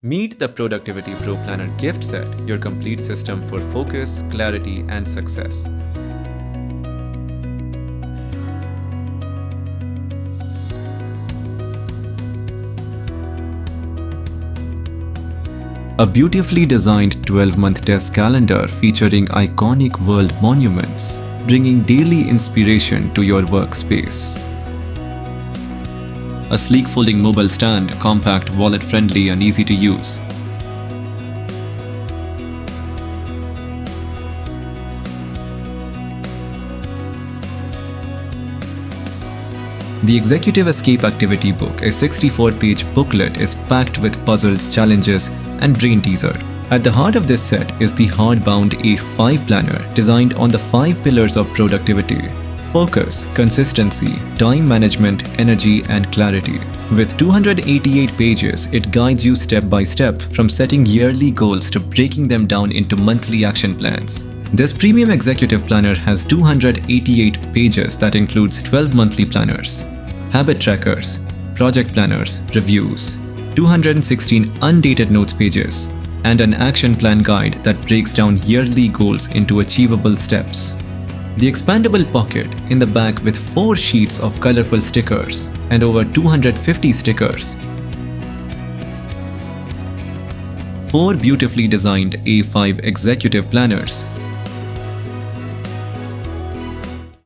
Meet the Productivity Pro Planner gift set, your complete system for focus, clarity, and success. A beautifully designed 12-month desk calendar featuring iconic world monuments, bringing daily inspiration to your workspace. A sleek folding mobile stand, compact, wallet-friendly, and easy to use. The Executive Escape Activity Book, a 64-page booklet, is packed with puzzles, challenges, and brain teaser. At the heart of this set is the hardbound A5 planner, designed on the 5 pillars of productivity: focus, consistency, time management, energy, and clarity. With 288 pages, it guides you step by step from setting yearly goals to breaking them down into monthly action plans. This premium executive planner has 288 pages that includes 12 monthly planners, habit trackers, project planners, reviews, 216 undated notes pages, and an action plan guide that breaks down yearly goals into achievable steps. The expandable pocket in the back with 4 sheets of colorful stickers and over 250 stickers. 4 beautifully designed A5 executive planners